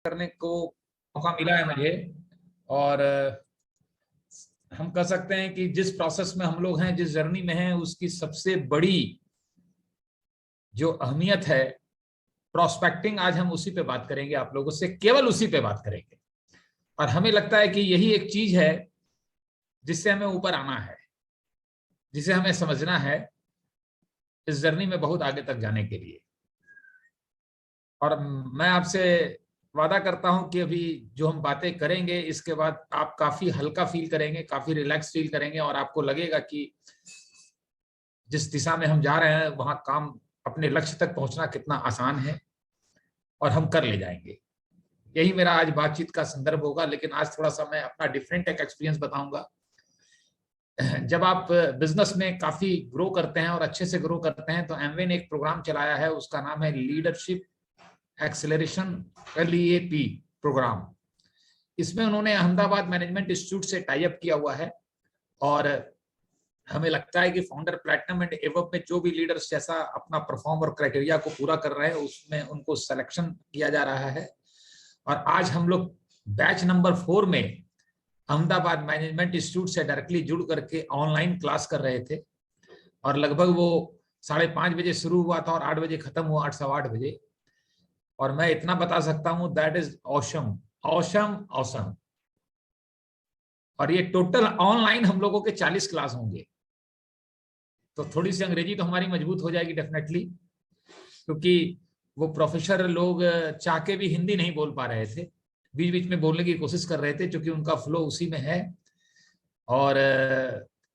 करने को मौका मिला है मुझे। और हम कह सकते हैं कि जिस प्रोसेस में हम लोग हैं, जिस जर्नी में हैं, उसकी सबसे बड़ी जो अहमियत है प्रोस्पेक्टिंग, आज हम उसी पे बात करेंगे आप लोगों से, केवल उसी पे बात करेंगे। और हमें लगता है कि यही एक चीज है जिससे हमें ऊपर आना है, जिसे हमें समझना है इस जर्नी में बहुत आगे तक जाने के लिए। और मैं आपसे वादा करता हूं कि अभी जो हम बातें करेंगे इसके बाद आप काफी हल्का फील करेंगे, काफी रिलैक्स फील करेंगे, और आपको लगेगा कि जिस दिशा में हम जा रहे हैं वहां काम, अपने लक्ष्य तक पहुंचना कितना आसान है और हम कर ले जाएंगे। यही मेरा आज बातचीत का संदर्भ होगा। लेकिन आज थोड़ा सा मैं अपना डिफरेंट एक एक्सपीरियंस बताऊंगा। जब आप बिजनेस में काफी ग्रो करते हैं और अच्छे से ग्रो करते हैं तो एमवे ने एक प्रोग्राम चलाया है, उसका नाम है लीडरशिप एक्सेलरेशन, LEAP प्रोग्राम। इसमें उन्होंने अहमदाबाद मैनेजमेंट इंस्टीट्यूट से टाई अप किया हुआ है। और हमें लगता है कि फाउंडर प्लैटिनम एंड एबव में जो भी लीडर्स जैसा अपना परफॉर्म और क्राइटेरिया को पूरा कर रहे हैं उसमें उनको सिलेक्शन किया जा रहा है। और आज हम लोग बैच नंबर 4 में अहमदाबाद मैनेजमेंट इंस्टीट्यूट से डायरेक्टली जुड़ करके ऑनलाइन क्लास कर रहे थे। और लगभग वो 5:30 बजे शुरू हुआ था और 8 बजे खत्म हुआ, 8 सवा 8 बजे। और मैं इतना बता सकता हूं, that is awesome, awesome, awesome. और ये टोटल ऑनलाइन हम लोगों के 40 क्लास होंगे। तो थोड़ी सी अंग्रेजी तो हमारी मजबूत हो जाएगी डेफिनेटली, क्योंकि वो प्रोफेसर लोग चाह के भी हिंदी नहीं बोल पा रहे थे, बीच बीच में बोलने की कोशिश कर रहे थे क्योंकि उनका फ्लो उसी में है। और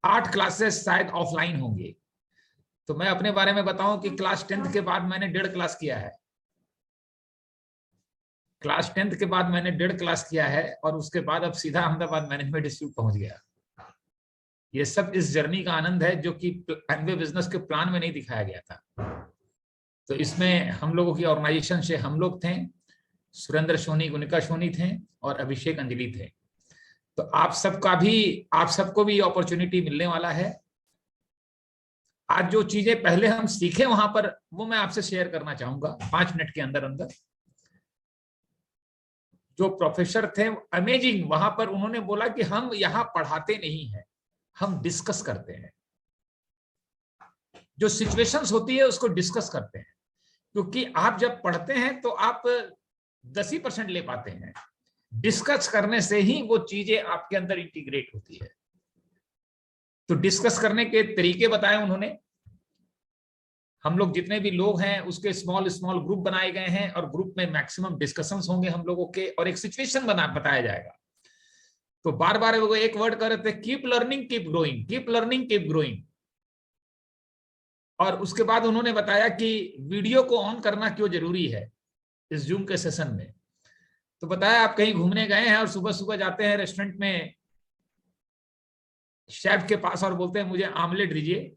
8 क्लासेस शायद ऑफलाइन होंगे। तो मैं अपने बारे में बताऊं कि क्लास 10th के बाद मैंने 1.5 क्लास किया है। क्लास 10th के बाद मैंने 1.5 क्लास किया है और उसके बाद अब सीधा अहमदाबाद मैनेजमेंट इंस्टीट्यूट पहुंच गया। ये सब इस जर्नी का आनंद है जो कि एमवे बिजनेस के प्लान में नहीं दिखाया गया था। तो इसमें हम लोगों की ऑर्गेनाइजेशन से हम लोग थे, सुरेंद्र सोनी, गुनिका सोनी थे और अभिषेक अंजलि थे। तो आप सबको भी अपॉर्चुनिटी मिलने वाला है। आज जो चीजें पहले हम सीखे वहां पर, वो मैं आपसे शेयर करना चाहूंगा 5 मिनट के अंदर अंदर। जो प्रोफेसर थे अमेजिंग, वहां पर उन्होंने बोला कि हम यहाँ पढ़ाते नहीं हैं, हम डिस्कस करते हैं। जो सिचुएशंस होती है उसको डिस्कस करते हैं, क्योंकि आप जब पढ़ते हैं तो आप 10% ले पाते हैं, डिस्कस करने से ही वो चीजें आपके अंदर इंटीग्रेट होती है। तो डिस्कस करने के तरीके बताए उन्होंने। हम लोग जितने भी लोग हैं उसके स्मॉल स्मॉल ग्रुप बनाए गए हैं और ग्रुप में मैक्सिमम डिस्कशंस होंगे हम लोगों के, और एक सिचुएशन बताया जाएगा। तो बार बार वो एक वर्ड कर रहे थे, keep learning keep growing, keep learning keep growing. और उसके बाद उन्होंने बताया कि वीडियो को ऑन करना क्यों जरूरी है इस जूम के सेशन में। तो बताया आप कहीं घूमने गए हैं और सुबह सुबह जाते हैं रेस्टोरेंट में शेफ के पास और बोलते हैं मुझे आमलेट दीजिए,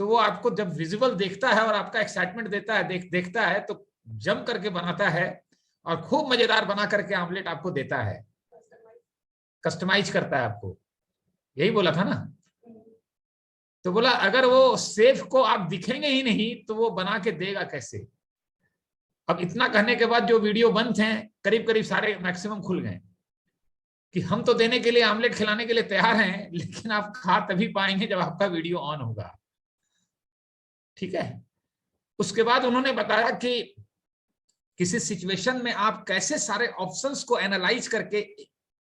तो वो आपको जब विजुअल देखता है और आपका एक्साइटमेंट देता है, देखता है तो जम करके बनाता है और खूब मजेदार बना करके आमलेट आपको देता है, कस्टमाइज करता है आपको। यही बोला था ना। तो बोला अगर वो शेफ को आप दिखेंगे ही नहीं तो वो बना के देगा कैसे। अब इतना कहने के बाद जो वीडियो बंद थे करीब करीब सारे मैक्सिमम खुल गए कि हम तो देने के लिए, आमलेट खिलाने के लिए तैयार हैं, लेकिन आप खा तभी पाएंगे जब आपका वीडियो ऑन होगा। ठीक है। उसके बाद उन्होंने बताया कि किसी सिचुएशन में आप कैसे सारे ऑप्शंस को एनालाइज करके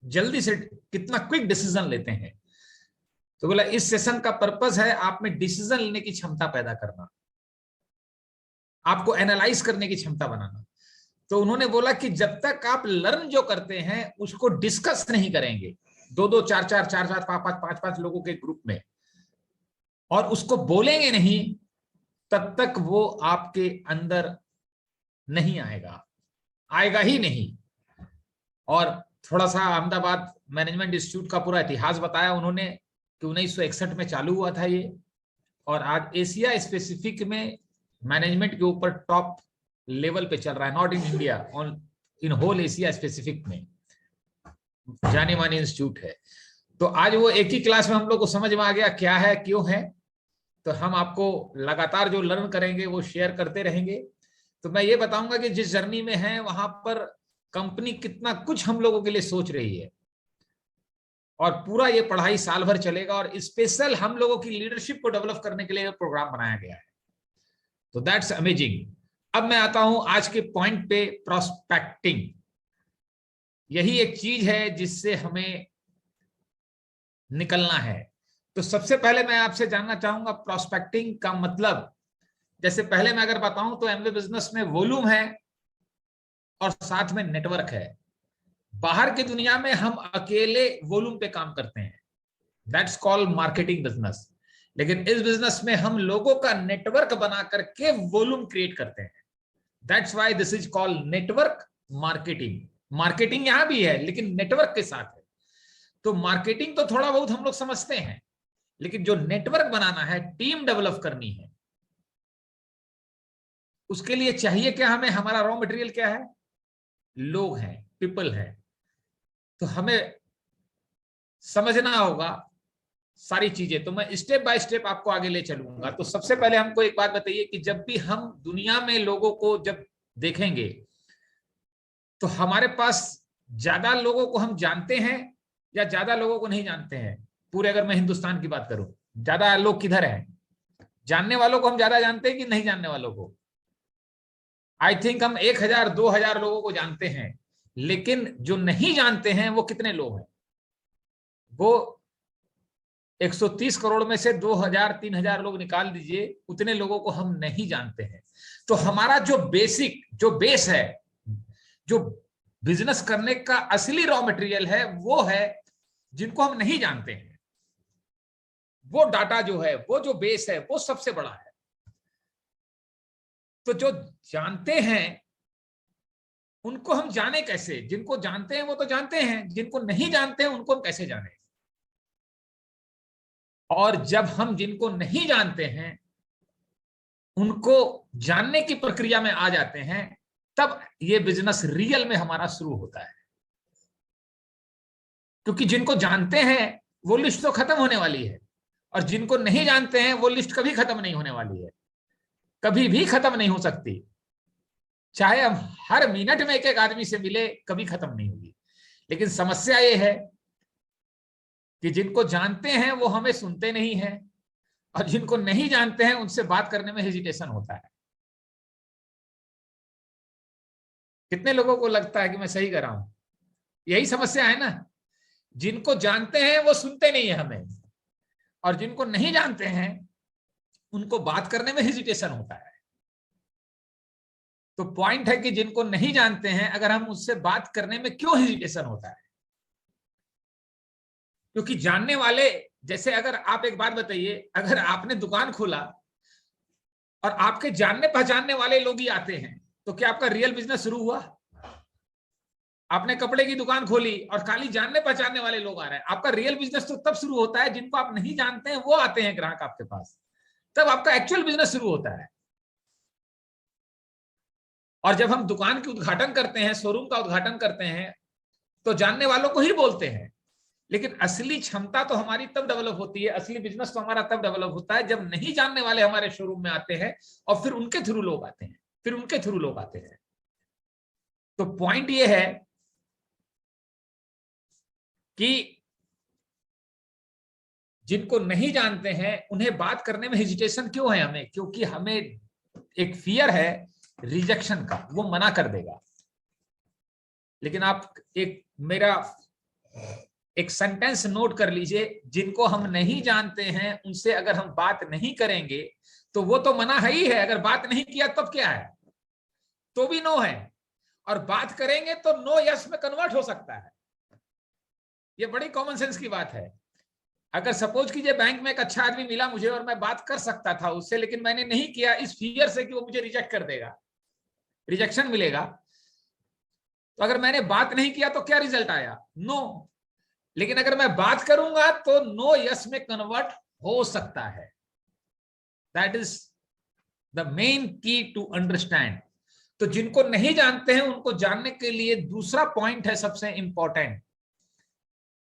जल्दी से कितना क्विक डिसीजन लेते हैं। तो बोला इस सेशन का पर्पस है आप में डिसीजन लेने की क्षमता पैदा करना, आपको एनालाइज करने की क्षमता बनाना। तो उन्होंने बोला कि जब तक आप लर्न जो करते हैं उसको डिस्कस नहीं करेंगे 2-2, 4-4, 4-4, 5-5, 5-5 लोगों के ग्रुप में, और उसको बोलेंगे नहीं, तब तक वो आपके अंदर नहीं आएगा, आएगा ही नहीं। और थोड़ा सा अहमदाबाद मैनेजमेंट इंस्टीट्यूट का पूरा इतिहास बताया उन्होंने कि 1961 में चालू हुआ था ये, और आज एशिया स्पेसिफिक में मैनेजमेंट के ऊपर टॉप लेवल पे चल रहा है, not in India, on in whole Asia specific में जाने मानी इंस्टीट्यूट है। तो आज वो एक ही क्लास में हम लोग को समझ में आ गया क्या है, क्यों है। तो हम आपको लगातार जो लर्न करेंगे वो शेयर करते रहेंगे। तो मैं ये बताऊंगा कि जिस जर्नी में है वहां पर कंपनी कितना कुछ हम लोगों के लिए सोच रही है, और पूरा ये पढ़ाई साल भर चलेगा, और स्पेशल हम लोगों की लीडरशिप को डेवलप करने के लिए प्रोग्राम बनाया गया है। तो दैट्स अमेजिंग। अब मैं आता हूं आज के पॉइंट पे, प्रोस्पेक्टिंग। यही एक चीज है जिससे हमें निकलना है। तो सबसे पहले मैं आपसे जानना चाहूंगा प्रोस्पेक्टिंग का मतलब। जैसे पहले मैं अगर बताऊं तो एमवे बिजनेस में वॉल्यूम है और साथ में नेटवर्क है। बाहर की दुनिया में हम अकेले वॉल्यूम पे काम करते हैं, दैट्स कॉल्ड मार्केटिंग बिजनेस। लेकिन इस बिजनेस में हम लोगों का नेटवर्क बना करके वॉल्यूम क्रिएट करते हैं, that's why this is called network marketing. Marketing यहां भी है लेकिन नेटवर्क के साथ है। तो मार्केटिंग तो थोड़ा बहुत हम लोग समझते हैं, लेकिन जो नेटवर्क बनाना है, टीम डेवलप करनी है, उसके लिए चाहिए क्या हमें? हमारा रॉ मटेरियल क्या है? लोग हैं, पीपल है। तो हमें समझना होगा सारी चीजें। तो मैं स्टेप बाय स्टेप आपको आगे ले चलूंगा। तो सबसे पहले हमको एक बात बताइए कि जब भी हम दुनिया में लोगों को जब देखेंगे तो हमारे पास ज्यादा लोगों को हम जानते हैं या ज्यादा लोगों को नहीं जानते हैं? पूरे अगर मैं हिंदुस्तान की बात करूं, ज्यादा लोग किधर हैं? जानने वालों को हम ज्यादा जानते हैं कि नहीं जानने वालों को? आई थिंक हम 1000 2000 लोगों को जानते हैं, लेकिन जो नहीं जानते हैं वो कितने लोग हैं? वो 130 करोड़ में से 2000 3000 लोग निकाल दीजिए, उतने लोगों को हम नहीं जानते हैं। तो हमारा जो बेसिक, जो बेस है, जो बिजनेस करने का असली रॉ मटेरियल है, वो है जिनको हम नहीं जानते हैं। वो डाटा जो है, वो जो बेस है, वो सबसे बड़ा है। तो जो जानते हैं उनको हम जाने कैसे? जिनको जानते हैं वो तो जानते हैं, जिनको नहीं जानते हैं उनको हम कैसे जाने? और जब हम जिनको नहीं जानते हैं उनको जानने की प्रक्रिया में आ जाते हैं, तब ये बिजनेस रियल में हमारा शुरू होता है। क्योंकि जिनको जानते हैं वो लिस्ट तो खत्म होने वाली है, और जिनको नहीं जानते हैं वो लिस्ट कभी खत्म नहीं होने वाली है, कभी भी खत्म नहीं हो सकती। चाहे हम हर मिनट में एक एक आदमी से मिले, कभी खत्म नहीं होगी। लेकिन समस्या ये है कि जिनको जानते हैं वो हमें सुनते नहीं है, और जिनको नहीं जानते हैं उनसे बात करने में हेजिटेशन होता है। कितने लोगों को लगता है कि मैं सही कर रहा हूं? यही समस्या है ना। जिनको जानते हैं वो सुनते नहीं है हमें, और जिनको नहीं जानते हैं उनको बात करने में हेजिटेशन होता है। तो पॉइंट है कि जिनको नहीं जानते हैं अगर हम उससे बात करने में क्यों हेजिटेशन होता है? क्योंकि जानने वाले, जैसे अगर आप एक बात बताइए, अगर आपने दुकान खोला और आपके जानने पहचानने वाले लोग ही आते हैं, तो क्या आपका रियल बिजनेस शुरू हुआ? आपने कपड़े की दुकान खोली और खाली जानने पहचानने वाले लोग आ रहे हैं, आपका रियल बिजनेस तो तब शुरू होता है जिनको आप नहीं जानते हैं वो आते हैं ग्राहक आपके पास, तब आपका एक्चुअल बिजनेस शुरू होता है। और जब हम दुकान की उद्घाटन करते हैं, शोरूम का उद्घाटन करते हैं, तो जानने वालों को ही बोलते हैं। लेकिन असली क्षमता तो हमारी तब डेवलप होती है, असली बिजनेस तो हमारा तब डेवलप होता है जब नहीं जानने वाले हमारे शोरूम में आते हैं, और फिर उनके थ्रू लोग आते हैं, फिर उनके थ्रू लोग आते हैं। तो पॉइंट ये है कि जिनको नहीं जानते हैं उन्हें बात करने में हेजिटेशन क्यों है हमें? क्योंकि हमें एक फियर है रिजेक्शन का, वो मना कर देगा। लेकिन आप एक मेरा एक सेंटेंस नोट कर लीजिए, जिनको हम नहीं जानते हैं उनसे अगर हम बात नहीं करेंगे तो वो तो मना है ही है। अगर बात नहीं किया तब क्या है? तो भी नो है। और बात करेंगे तो नो यस में कन्वर्ट हो सकता है। ये बड़ी कॉमन सेंस की बात है। अगर सपोज कीजिए बैंक में एक अच्छा आदमी मिला मुझे और मैं बात कर सकता था उससे, लेकिन मैंने नहीं किया इस फियर से कि वो मुझे रिजेक्ट कर देगा, रिजेक्शन मिलेगा। तो अगर मैंने बात नहीं किया तो क्या रिजल्ट आया? नो। लेकिन अगर मैं बात करूंगा तो नो यस में कन्वर्ट हो सकता है। दैट इज द मेन की टू अंडरस्टैंड। तो जिनको नहीं जानते हैं उनको जानने के लिए दूसरा पॉइंट है सबसे इंपॉर्टेंट,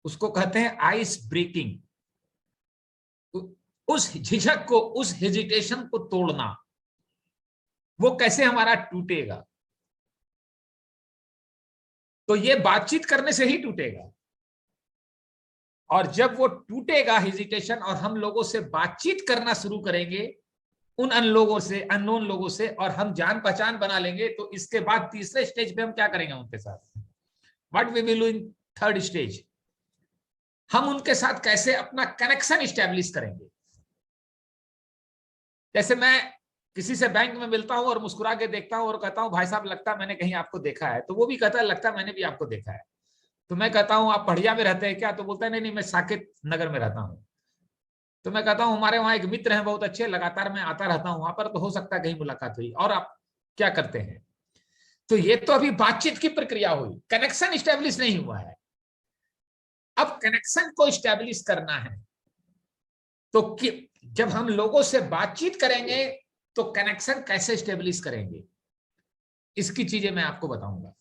उसको कहते हैं आइस ब्रेकिंग। उस झिझक को, उस हेजिटेशन को तोड़ना। वो कैसे हमारा टूटेगा? तो ये बातचीत करने से ही टूटेगा। और जब वो टूटेगा हेजिटेशन, और हम लोगों से बातचीत करना शुरू करेंगे, उन लोगों से, अननोन लोगों से, और हम जान पहचान बना लेंगे, तो इसके बाद तीसरे स्टेज पे हम क्या करेंगे उनके साथ? What we will do in third stage? हम उनके साथ कैसे अपना कनेक्शन स्टैब्लिश करेंगे? जैसे मैं किसी से बैंक में मिलता हूं और मुस्कुरा के देखता हूं और कहता हूं भाई साहब लगता है मैंने कहीं आपको देखा है, तो वो भी कहता है लगता है मैंने भी आपको देखा है। तो मैं कहता हूं आप पढ़िया में रहते हैं क्या? तो बोलता है नहीं नहीं, मैं साकेत नगर में रहता हूं। तो मैं कहता हूं हमारे वहां एक मित्र हैं बहुत अच्छे, लगातार मैं आता रहता हूं वहां पर, तो हो सकता है कहीं मुलाकात हुई, और आप क्या करते हैं? तो ये तो अभी बातचीत की प्रक्रिया हुई, कनेक्शन स्टैब्लिश नहीं हुआ है। अब कनेक्शन को स्टैब्लिश करना है, तो जब हम लोगों से बातचीत करेंगे तो कनेक्शन कैसे स्टेब्लिश करेंगे, इसकी चीजें मैं आपको बताऊंगा।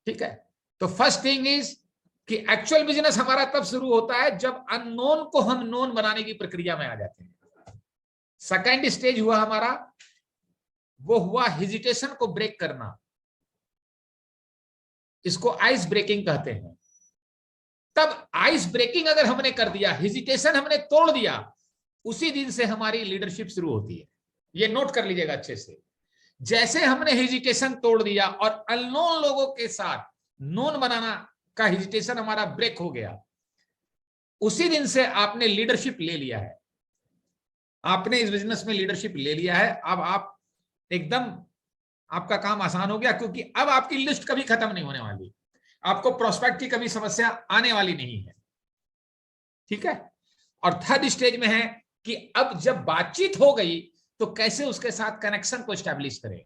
ठीक है? तो फर्स्ट थिंग इज कि एक्चुअल बिजनेस हमारा तब शुरू होता है जब अननोन को हम नोन बनाने की प्रक्रिया में आ जाते हैं। सेकेंड स्टेज हुआ हमारा, वो हुआ हेजिटेशन को ब्रेक करना, इसको आइस ब्रेकिंग कहते हैं। तब आइस ब्रेकिंग अगर हमने कर दिया, हेजिटेशन हमने तोड़ दिया, उसी दिन से हमारी लीडरशिप शुरू होती है। ये नोट कर लीजिएगा अच्छे से। जैसे हमने हेजिटेशन तोड़ दिया और अननोन लोगों के साथ नोन बनाना का हेजिटेशन हमारा ब्रेक हो गया, उसी दिन से आपने लीडरशिप ले लिया है। आपने इस बिजनेस में लीडरशिप ले लिया है। अब आप एकदम, आपका काम आसान हो गया, क्योंकि अब आपकी लिस्ट कभी खत्म नहीं होने वाली, आपको प्रोस्पेक्ट की कभी समस्या आने वाली नहीं है। ठीक है? और थर्ड स्टेज में है कि अब जब बातचीत हो गई तो कैसे उसके साथ कनेक्शन को स्टैब्लिश करें,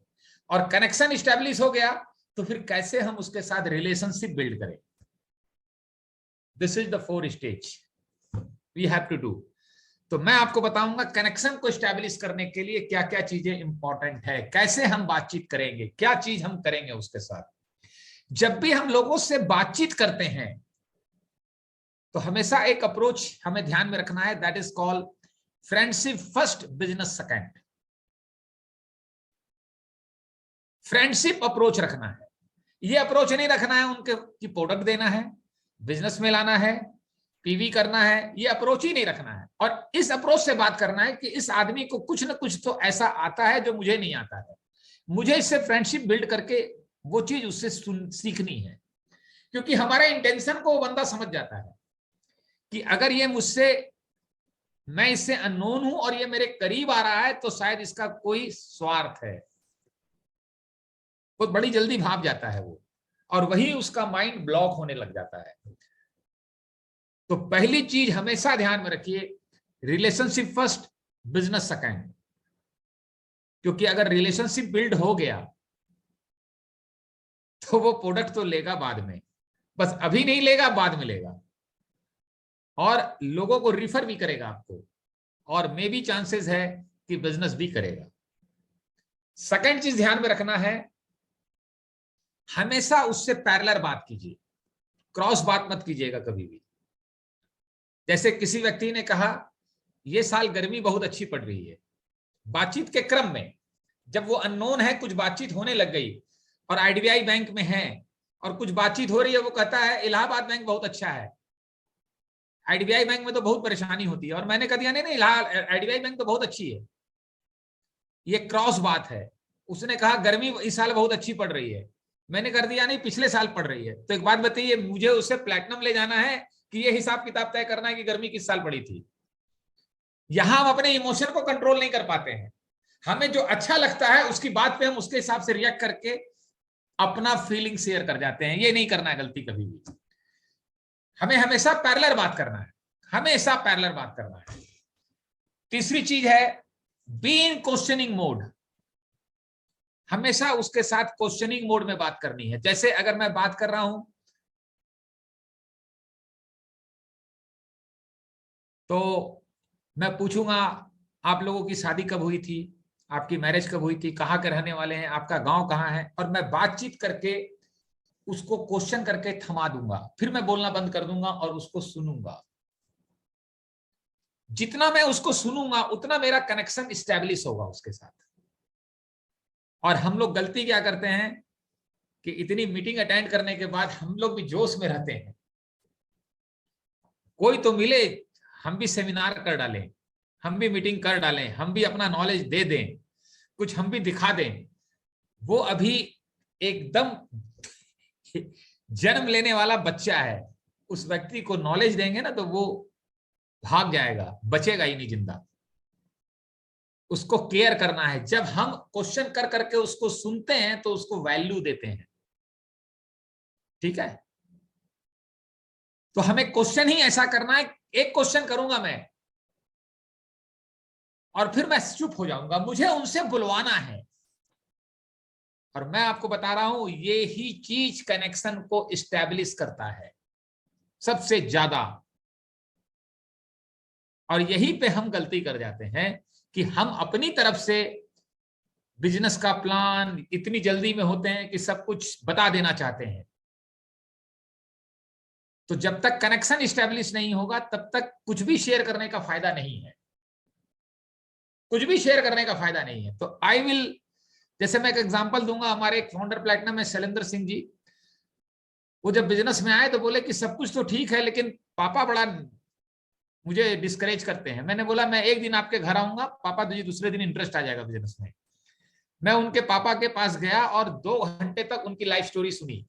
और कनेक्शन स्टैब्लिश हो गया तो फिर कैसे हम उसके साथ रिलेशनशिप बिल्ड करें। This is the four stage we have to do. तो मैं आपको बताऊंगा कनेक्शन को स्टैब्लिश करने के लिए क्या क्या चीजें इंपॉर्टेंट है, कैसे हम बातचीत करेंगे, क्या चीज हम करेंगे उसके साथ। जब भी हम लोगों से बातचीत करते हैं तो हमेशा एक अप्रोच हमें ध्यान में रखना है, that is called friendship first, business second. Friendship approach रखना है। ये अप्रोच नहीं रखना है उनके की प्रोडक्ट देना है, बिजनेस में लाना है, पीवी करना है, ये अप्रोच ही नहीं रखना है। और इस अप्रोच से बात करना है कि इस आदमी को कुछ ना कुछ तो ऐसा आता है जो मुझे नहीं आता है, मुझे इससे फ्रेंडशिप बिल्ड करके वो चीज उससे सीखनी है। क्योंकि हमारे इंटेंशन को वो बंदा समझ जाता है कि अगर ये मुझसे, मैं इससे अननोन हूं और ये मेरे करीब आ रहा है तो शायद इसका कोई स्वार्थ है। बहुत बड़ी जल्दी भाग जाता है वो, और वही उसका माइंड ब्लॉक होने लग जाता है। तो पहली चीज हमेशा ध्यान में रखिए, रिलेशनशिप फर्स्ट, बिजनेस सेकंड। क्योंकि अगर रिलेशनशिप बिल्ड हो गया तो वो प्रोडक्ट तो लेगा बाद में, बस अभी नहीं लेगा, बाद में लेगा, और लोगों को रिफर भी करेगा आपको, और मे भी चांसेस है कि बिजनेस भी करेगा। सेकंड चीज ध्यान में रखना है, हमेशा उससे पैरेलल बात कीजिए, क्रॉस बात मत कीजिएगा कभी भी। जैसे किसी व्यक्ति ने कहा ये साल गर्मी बहुत अच्छी पड़ रही है, बातचीत के क्रम में जब वो अननोन है, कुछ बातचीत होने लग गई और आईडीबीआई बैंक में है और कुछ बातचीत हो रही है, वो कहता है इलाहाबाद बैंक बहुत अच्छा है, आईडीबीआई बैंक में तो बहुत परेशानी होती है। और मैंने कह दिया नहीं नहीं, आईडीबीआई बैंक तो बहुत अच्छी है। ये क्रॉस बात है। उसने कहा गर्मी इस साल बहुत अच्छी पड़ रही है, मैंने कर दिया नहीं पिछले साल पड़ रही है। तो एक बात बताइए, मुझे उससे प्लैटिनम ले जाना है कि ये हिसाब किताब तय करना है कि गर्मी किस साल पड़ी थी? यहां हम अपने इमोशन को कंट्रोल नहीं कर पाते हैं। हमें जो अच्छा लगता है उसकी बात पे हम उसके हिसाब से रिएक्ट करके अपना फीलिंग शेयर कर जाते हैं। ये नहीं करना है गलती कभी भी। हमें हमेशा पैरेलल बात करना है, हमेशा पैरेलल बात करना है। तीसरी चीज है बी इन क्वेश्चनिंग मोड, हमेशा उसके साथ क्वेश्चनिंग मोड में बात करनी है। जैसे अगर मैं बात कर रहा हूं तो मैं पूछूंगा आप लोगों की शादी कब हुई थी, आपकी मैरिज कब हुई थी, कहाँ के रहने वाले हैं, आपका गांव कहाँ है, और मैं बातचीत करके उसको क्वेश्चन करके थमा दूंगा, फिर मैं बोलना बंद कर दूंगा और उसको सुनूंगा। जितना मैं उसको सुनूंगा उतना मेरा कनेक्शन स्टैब्लिश होगा उसके साथ। और हम लोग गलती क्या करते हैं, कि इतनी मीटिंग अटेंड करने के बाद हम लोग भी जोश में रहते हैं, कोई तो मिले, हम भी सेमिनार कर डालें, हम भी मीटिंग कर डालें, हम भी अपना नॉलेज दे दें, कुछ हम भी दिखा दें। वो अभी एकदम जन्म लेने वाला बच्चा है, उस व्यक्ति को नॉलेज देंगे ना तो वो भाग जाएगा, बचेगा ही नहीं जिंदा। उसको केयर करना है। जब हम क्वेश्चन कर करके उसको सुनते हैं तो उसको वैल्यू देते हैं, ठीक है। तो हमें क्वेश्चन ही ऐसा करना है, एक क्वेश्चन करूंगा मैं और फिर मैं चुप हो जाऊंगा, मुझे उनसे बुलवाना है। और मैं आपको बता रहा हूं, ये ही चीज कनेक्शन को इस्टेब्लिश करता है सबसे ज्यादा। और यहीं पे हम गलती कर जाते हैं कि हम अपनी तरफ से बिजनेस का प्लान इतनी जल्दी में होते हैं कि सब कुछ बता देना चाहते हैं। तो जब तक कनेक्शन इस्टेब्लिश नहीं होगा तब तक कुछ भी शेयर करने का फायदा नहीं है, कुछ भी शेयर करने का फायदा नहीं है। तो आई विल, जैसे मैं एक एग्जांपल दूंगा, हमारे एक फाउंडर प्लैटिनम है शैलेंद्र सिंह जी, वो जब बिजनेस में आए तो बोले कि सब कुछ तो ठीक है लेकिन पापा बड़ा मुझे डिस्करेज करते हैं। मैंने बोला मैं एक दिन आपके घर आऊंगा, पापा तुझे दूसरे दिन इंटरेस्ट आ जाएगा बिजनेस में। मैं उनके पापा के पास गया और 2 घंटे तक उनकी लाइफ स्टोरी सुनी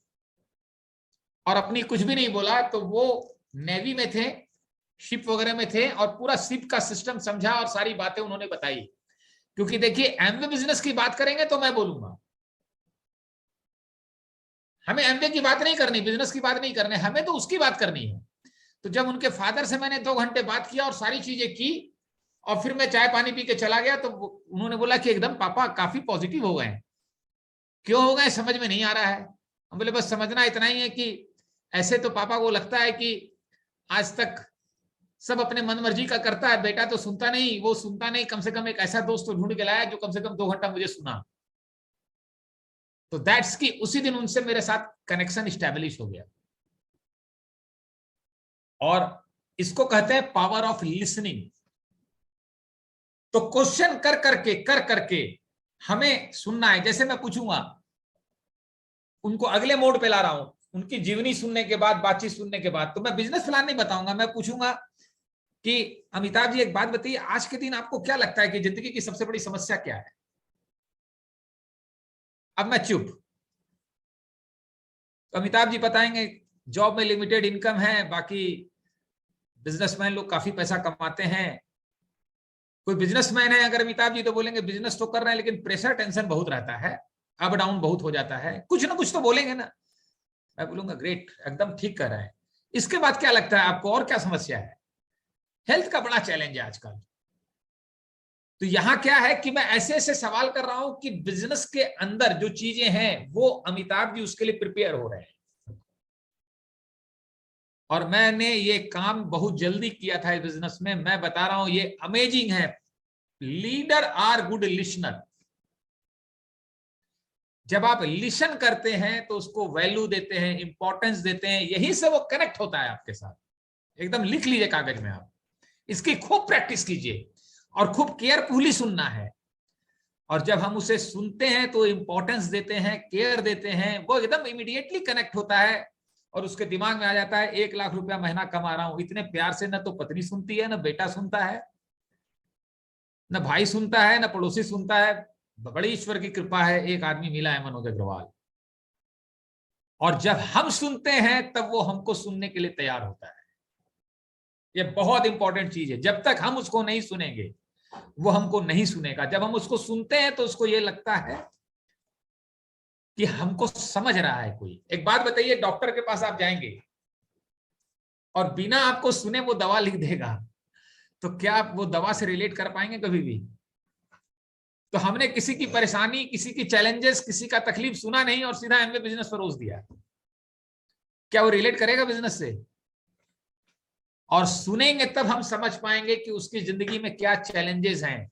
और अपनी कुछ भी नहीं बोला। तो वो नेवी में थे, शिप वगैरह में थे और पूरा शिप का सिस्टम समझा और सारी बातें उन्होंने बताई। क्योंकि देखिए एमवे बिजनेस की बात करेंगे तो मैं बोलूंगा, हमें एमवे की बात नहीं करनी, बिजनेस की बात नहीं करनी, हमें तो उसकी बात करनी है। तो जब उनके फादर से मैंने 2 घंटे बात किया और सारी चीजें की और फिर मैं चाय पानी पी के चला गया, तो उन्होंने बोला कि एकदम पापा काफी पॉजिटिव हो गए। क्यों हो गए समझ में नहीं आ रहा है। हम बोले बस समझना इतना ही है कि ऐसे तो पापा को लगता है कि आज तक सब अपने मन मर्जी का करता है, बेटा तो सुनता नहीं, वो सुनता नहीं, कम से कम एक ऐसा दोस्त तो ढूंढ के लाया जो कम से कम 2 घंटा मुझे सुना। तो दैट्स की उसी दिन उनसे मेरे साथ कनेक्शन स्टैब्लिश हो गया। और इसको कहते हैं पावर ऑफ लिसनिंग। तो क्वेश्चन कर करके हमें सुनना है। जैसे मैं पूछूंगा, उनको अगले मोड पे ला रहा हूं, उनकी जीवनी सुनने के बाद, बातचीत सुनने के बाद, तो मैं बिजनेस प्लान नहीं बताऊंगा, मैं पूछूंगा कि अमिताभ जी एक बात बताइए, आज के दिन आपको क्या लगता है कि जिंदगी की सबसे बड़ी समस्या क्या है। अब मैं चुप। तो अमिताभ जी बताएंगे जॉब में लिमिटेड इनकम है, बाकी बिजनेसमैन लोग काफी पैसा कमाते हैं। कोई बिजनेसमैन है अगर अमिताभ जी, तो बोलेंगे बिजनेस तो कर रहे हैं लेकिन प्रेशर टेंशन बहुत रहता है, अप डाउन बहुत हो जाता है, कुछ ना कुछ तो बोलेंगे ना। मैं बोलूंगा ग्रेट, एकदम ठीक कर रहे हैं। इसके बाद क्या लगता है आपको और क्या समस्या है। हेल्थ का बड़ा चैलेंज है आजकल। तो यहां क्या है कि मैं ऐसे ऐसे सवाल कर रहा हूं कि बिजनेस के अंदर जो चीजें हैं वो अमिताभ जी उसके लिए प्रिपेयर हो रहे हैं। और मैंने ये काम बहुत जल्दी किया था इस बिजनेस में, मैं बता रहा हूं ये अमेजिंग है। Leader are good listener. जब आप लिसन करते हैं तो उसको वैल्यू देते हैं, इंपॉर्टेंस देते हैं, यही से वो कनेक्ट होता है आपके साथ। एकदम लिख लीजिए कागज में आप, इसकी खूब प्रैक्टिस कीजिए और खूब केयरफुली सुनना है। और जब हम उसे सुनते हैं तो इंपॉर्टेंस देते हैं, केयर देते हैं, वो एकदम इमीडिएटली कनेक्ट होता है और उसके दिमाग में आ जाता है 1 लाख रुपया महीना कमा रहा हूं। इतने प्यार से न तो पत्नी सुनती है, न बेटा सुनता है, न भाई सुनता है, न पड़ोसी सुनता है। बड़ी ईश्वर की कृपा है, एक आदमी मिला है, मनोज अग्रवाल। और जब हम सुनते हैं तब वो हमको सुनने के लिए तैयार होता है। ये बहुत इंपॉर्टेंट चीज है। जब तक हम उसको नहीं सुनेंगे वो हमको नहीं सुनेगा। जब हम उसको सुनते हैं तो उसको ये लगता है कि हमको समझ रहा है कोई। एक बात बताइए, डॉक्टर के पास आप जाएंगे और बिना आपको सुने वो दवा लिख देगा, तो क्या आप वो दवा से रिलेट कर पाएंगे कभी भी। तो हमने किसी की परेशानी, किसी की चैलेंजेस, किसी का तकलीफ सुना नहीं और सीधा एमवे बिजनेस पर रोज दिया, क्या वो रिलेट करेगा बिजनेस से। और सुनेंगे तब हम समझ पाएंगे कि उसकी जिंदगी में क्या चैलेंजेस हैं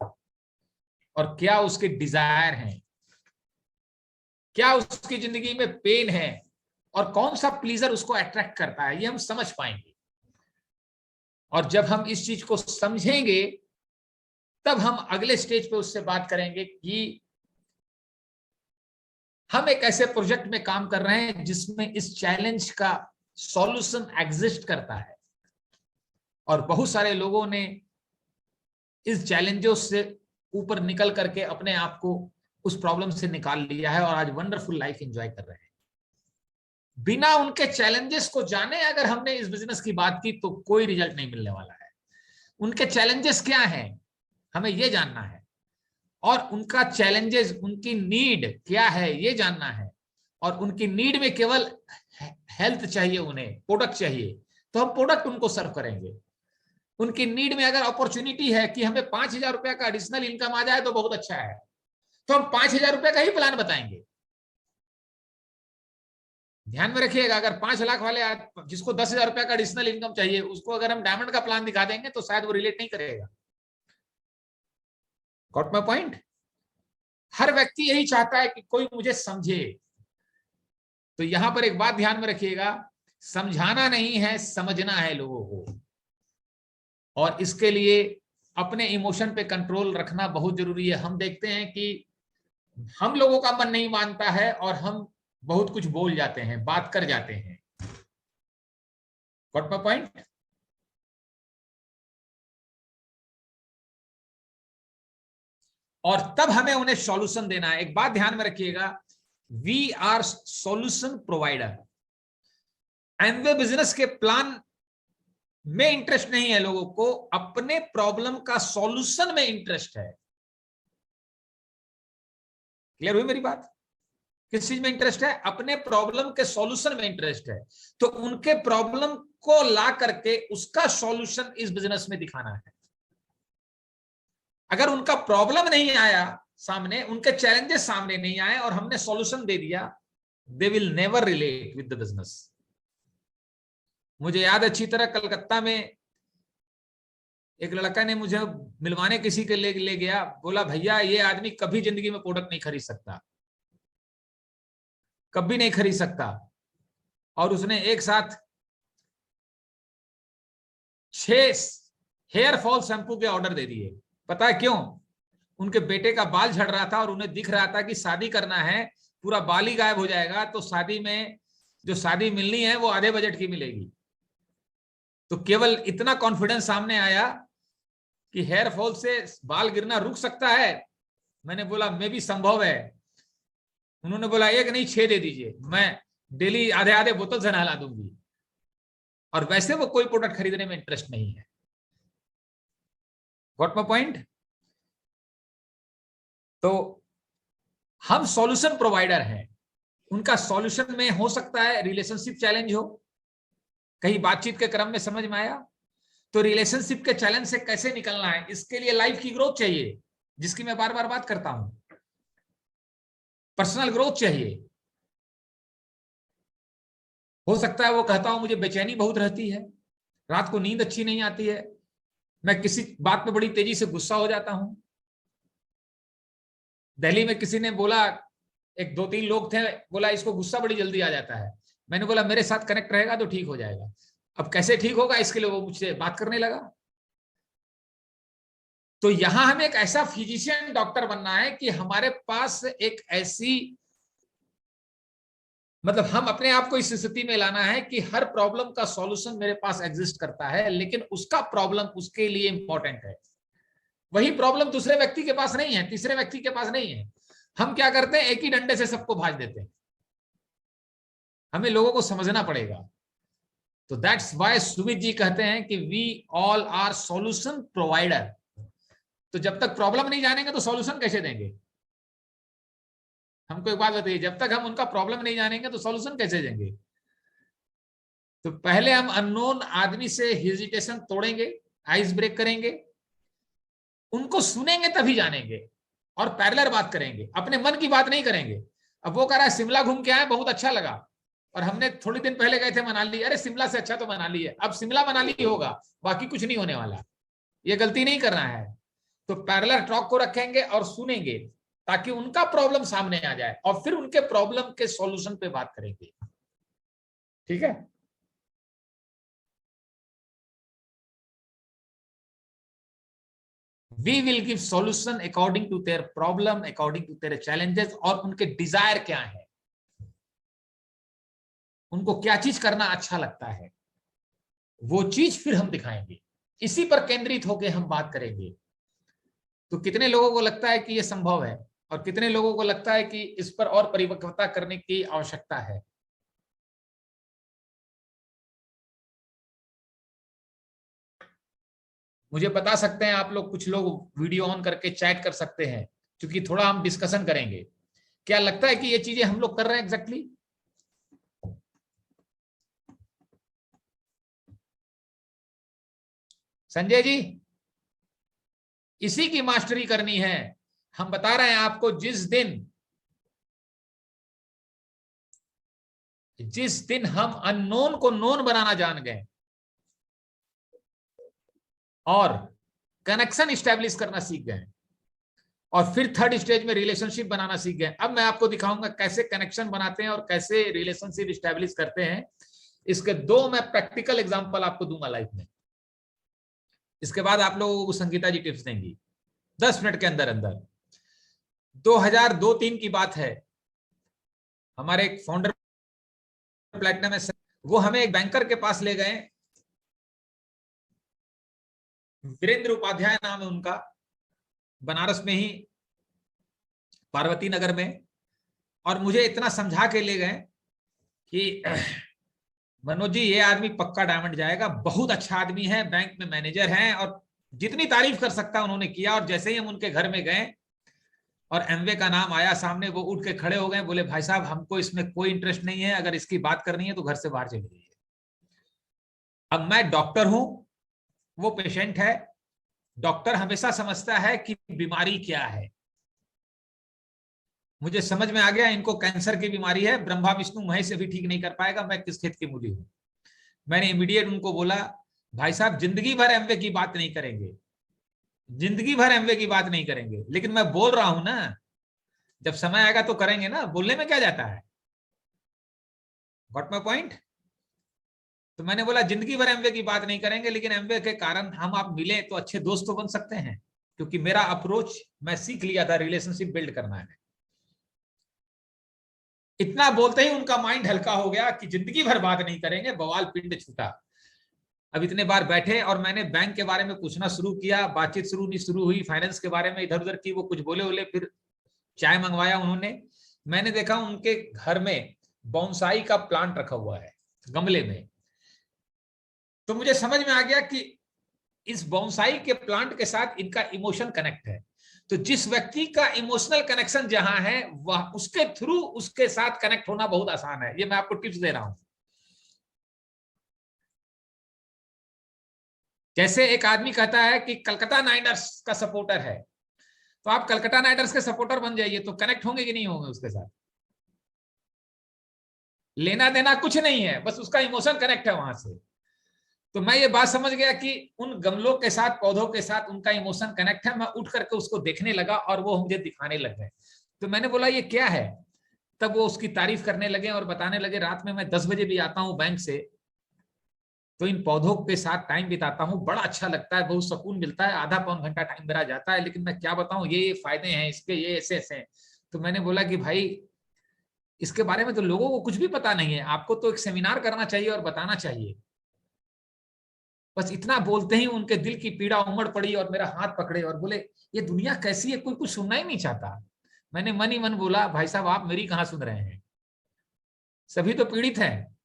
और क्या उसके डिजायर हैं, क्या उसकी जिंदगी में पेन है और कौन सा प्लीजर उसको अट्रैक्ट करता है, ये हम समझ पाएंगे। और जब हम इस चीज को समझेंगे तब हम अगले स्टेज पे उससे बात करेंगे कि हम एक ऐसे प्रोजेक्ट में काम कर रहे हैं जिसमें इस चैलेंज का सॉल्यूशन एग्जिस्ट करता है, और बहुत सारे लोगों ने इस चैलेंजों से ऊपर निकल करके अपने आप को उस प्रॉब्लम से निकाल लिया है और आज वंडरफुल लाइफ एंजॉय कर रहे हैं। बिना उनके चैलेंजेस को जाने अगर हमने इस बिजनेस की बात की तो कोई रिजल्ट नहीं मिलने वाला है। उनके चैलेंजेस क्या हैं हमें ये जानना है, और उनका चैलेंजेस, उनकी नीड क्या है ये जानना है। और उनकी नीड में केवल हेल्थ चाहिए, उन्हें प्रोडक्ट चाहिए, तो हम प्रोडक्ट उनको सर्व करेंगे। उनकी नीड में अगर अपॉर्चुनिटी है कि हमें 5,000 रुपए का एडिशनल इनकम आ जाए तो बहुत अच्छा है, तो हम 5,000 रुपए का ही प्लान बताएंगे। ध्यान में रखिएगा, अगर 5 लाख वाले जिसको 10,000 रुपए का एडिशनल इनकम चाहिए, उसको अगर हम डायमंड का प्लान दिखा देंगे तो शायद वो रिलेट नहीं करेगा। Got my point? हर व्यक्ति यही चाहता है कि कोई मुझे समझे। तो यहां पर एक बात ध्यान में रखिएगा, समझाना नहीं है, समझना है लोगों को, और इसके लिए अपने इमोशन पे कंट्रोल रखना बहुत जरूरी है। हम देखते हैं कि हम लोगों का मन नहीं मानता है और हम बहुत कुछ बोल जाते हैं, बात कर जाते हैं। Got my point? और तब हमें उन्हें सॉल्यूशन देना है। एक बात ध्यान में रखिएगा, we are solution provider. Amway business के प्लान में इंटरेस्ट नहीं है लोगों को, अपने प्रॉब्लम का सॉल्यूशन में इंटरेस्ट है। क्लियर हुई मेरी बात? किस चीज में इंटरेस्ट है? अपने प्रॉब्लम के सॉल्यूशन में इंटरेस्ट है। तो उनके प्रॉब्लम को ला करके उसका सॉल्यूशन इस बिजनेस में दिखाना है। अगर उनका प्रॉब्लम नहीं आया सामने, उनके चैलेंजेस सामने नहीं आए और हमने सॉल्यूशन दे दिया, they will never relate with the business. मुझे याद अच्छी तरह, कलकत्ता में एक लड़का ने मुझे मिलवाने किसी के ले गया, बोला भैया ये आदमी कभी जिंदगी में प्रोडक्ट नहीं खरीद सकता, कभी नहीं खरीद सकता। और उसने एक साथ 6 हेयर फॉल शैंपू के ऑर्डर दे दिए। पता है क्यों? उनके बेटे का बाल झड़ रहा था और उन्हें दिख रहा था कि शादी करना है, पूरा बाल ही गायब हो जाएगा, तो शादी में जो शादी मिलनी है वो आधे बजट की मिलेगी। तो केवल इतना कॉन्फिडेंस सामने आया कि हेयर फॉल से बाल गिरना रुक सकता है। मैंने बोला मे भी संभव है। उन्होंने बोला 1 नहीं 6 दे दीजिए, मैं डेली आधे आधे बोतल से नहला दूंगी। और वैसे वो कोई प्रोडक्ट खरीदने में इंटरेस्ट नहीं है। Got my point? तो हम सॉल्यूशन प्रोवाइडर हैं। उनका सॉल्यूशन में हो सकता है रिलेशनशिप चैलेंज हो, कहीं बातचीत के क्रम में समझ में आया, तो रिलेशनशिप के चैलेंज से कैसे निकलना है, इसके लिए लाइफ की ग्रोथ चाहिए, जिसकी मैं बार बार बात करता हूं। पर्सनल ग्रोथ चाहिए। हो सकता है वो कहता हूं मुझे बेचैनी बहुत रहती है, रात को नींद अच्छी नहीं आती है, मैं किसी बात पे बड़ी तेजी से गुस्सा हो जाता हूं। दिल्ली में किसी ने बोला, एक 2-3 लोग थे, बोला इसको गुस्सा बड़ी जल्दी आ जाता है। मैंने बोला मेरे साथ कनेक्ट रहेगा तो ठीक हो जाएगा। अब कैसे ठीक होगा, इसके लिए वो मुझसे बात करने लगा। तो यहां हमें एक ऐसा फिजिशियन डॉक्टर बनना है कि हमारे पास एक ऐसी, मतलब हम अपने आप को इस स्थिति में लाना है कि हर प्रॉब्लम का सॉल्यूशन मेरे पास एग्जिस्ट करता है, लेकिन उसका प्रॉब्लम उसके लिए इंपॉर्टेंट है। वही प्रॉब्लम दूसरे व्यक्ति के पास नहीं है, तीसरे व्यक्ति के पास नहीं है। हम क्या करते हैं, एक ही डंडे से सबको भाज देते हैं। हमें लोगों को समझना पड़ेगा। तो दैट्स व्हाई सुमित जी कहते हैं कि we all are solution provider. तो जब तक प्रॉब्लम नहीं जानेंगे तो सॉल्यूशन कैसे देंगे? हमको एक बात बताइए, जब तक हम उनका प्रॉब्लम नहीं जानेंगे तो सॉल्यूशन कैसे देंगे? तो पहले हम अननोन आदमी से हेजिटेशन तोड़ेंगे, आइस ब्रेक करेंगे, उनको सुनेंगे तभी जानेंगे, और पैरेलल बात करेंगे, अपने मन की बात नहीं करेंगे। अब वो कह रहा है शिमला घूम के आए, बहुत अच्छा लगा, और हमने थोड़ी दिन पहले गए थे मनाली, अरे शिमला से अच्छा तो मनाली है, अब शिमला मनाली होगा, बाकी कुछ नहीं होने वाला। ये गलती नहीं करना है। तो पैरेलल टॉक को रखेंगे और सुनेंगे, ताकि उनका प्रॉब्लम सामने आ जाए, और फिर उनके प्रॉब्लम के सॉल्यूशन पे बात करेंगे। ठीक है? We will give solution according to their problem, according to their challenges, और उनके डिजायर क्या है, उनको क्या चीज करना अच्छा लगता है, वो चीज फिर हम दिखाएंगे। इसी पर केंद्रित होकर हम बात करेंगे। तो कितने लोगों को लगता है कि यह संभव है, और कितने लोगों को लगता है कि इस पर और परिपक्वता करने की आवश्यकता है? मुझे बता सकते हैं आप लोग, कुछ लोग वीडियो ऑन करके चैट कर सकते हैं, क्योंकि थोड़ा हम डिस्कशन करेंगे। क्या लगता है कि ये चीजें हम लोग कर रहे हैं एग्जैक्टली? संजय जी, इसी की मास्टरी करनी है। हम बता रहे हैं आपको, जिस दिन हम अननोन को नोन बनाना जान गए और कनेक्शन स्टैब्लिश करना सीख गए, और फिर थर्ड स्टेज में रिलेशनशिप बनाना सीख गए, अब मैं आपको दिखाऊंगा कैसे कनेक्शन बनाते हैं और कैसे रिलेशनशिप स्टैब्लिश करते हैं। इसके दो मैं प्रैक्टिकल एग्जांपल आपको दूंगा लाइफ में। इसके बाद आप लोगों को संगीता जी टिप्स देंगी 10 मिनट के अंदर अंदर। 2002-3 की बात है। हमारे एक फाउंडर प्लेटिनम है, वो हमें एक बैंकर के पास ले गए। वीरेंद्र उपाध्याय नाम है उनका, बनारस में ही, पार्वती नगर में। और मुझे इतना समझा के ले गए कि मनोज जी, ये आदमी पक्का डायमंड जाएगा, बहुत अच्छा आदमी है, बैंक में मैनेजर है, और जितनी तारीफ कर सकता उन्होंने किया। और जैसे ही हम उनके घर में गए और एमवे का नाम आया सामने, वो उठ के खड़े हो गए, बोले भाई साहब, हमको इसमें कोई इंटरेस्ट नहीं है, अगर इसकी बात करनी है तो घर से बाहर चली जाइए। अब मैं डॉक्टर हूं, वो पेशेंट है। डॉक्टर हमेशा समझता है कि बीमारी क्या है। मुझे समझ में आ गया, इनको कैंसर की बीमारी है, ब्रह्मा विष्णु महेश से भी ठीक नहीं कर पाएगा, मैं किस खेत की मूली हूं। मैंने इमीडिएट उनको बोला, भाई साहब, जिंदगी भर एमवे की बात नहीं करेंगे, जिंदगी भर एमवे की बात नहीं करेंगे, लेकिन मैं बोल रहा हूं ना, जब समय आएगा तो करेंगे ना, बोलने में क्या जाता है। Got my point? तो मैंने बोला जिंदगी भर एमवे की बात नहीं करेंगे, लेकिन एमवे के कारण हम आप मिले तो अच्छे दोस्त तो बन सकते हैं, क्योंकि मेरा अप्रोच मैं सीख लिया था, रिलेशनशिप बिल्ड करना है। इतना बोलते ही उनका माइंड हल्का हो गया कि जिंदगी भर बात नहीं करेंगे, बवाल पिंड छूटा। अब इतने बार बैठे और मैंने बैंक के बारे में पूछना शुरू किया, बातचीत शुरू हुई, फाइनेंस के बारे में इधर उधर की, वो कुछ बोले, फिर चाय मंगवाया उन्होंने। मैंने देखा उनके घर में बोनसाई का प्लांट रखा हुआ है, गमले में। तो मुझे समझ में आ गया कि इस बोनसाई के प्लांट के साथ इनका इमोशन कनेक्ट है। तो जिस व्यक्ति का इमोशनल कनेक्शन जहां है, वह उसके थ्रू उसके साथ कनेक्ट होना बहुत आसान है। ये मैं आपको टिप्स दे रहा हूं। जैसे एक आदमी कहता है कि कलकत्ता नाइट राइडर्स का सपोर्टर है, तो आप कलकत्ता नाइट राइडर्स के सपोर्टर बन जाइए, तो कनेक्ट होंगे कि नहीं होंगे उसके साथ? लेना देना कुछ नहीं है, बस उसका इमोशन कनेक्ट है वहां से। तो मैं ये बात समझ गया कि उन गमलों के साथ, पौधों के साथ उनका इमोशन कनेक्ट है। मैं उठ करके उसको देखने लगा और वो मुझे दिखाने लग गए। तो मैंने बोला ये क्या है? तब वो उसकी तारीफ करने लगे और बताने लगे, रात में मैं 10 बजे भी आता हूँ बैंक से, तो इन पौधों के साथ टाइम बिताता हूँ, बड़ा अच्छा लगता है, बहुत सुकून मिलता है, आधा पौन घंटा टाइम मेरा जाता है, लेकिन मैं क्या बताऊं, ये फायदे हैं इसके, ये ऐसे ऐसे हैं। तो मैंने बोला कि भाई, इसके बारे में तो लोगों को कुछ भी पता नहीं है, आपको तो एक सेमिनार करना चाहिए और बताना चाहिए। बस इतना बोलते ही उनके दिल की पीड़ा उमड़ पड़ी और मेरा हाथ पकड़े और बोले, ये दुनिया कैसी है, कोई कुछ सुनना ही नहीं चाहता। मैंने मन ही मन बोला, भाई साहब, आप मेरी कहां सुन रहे हैं, सभी तो पीड़ित हैं।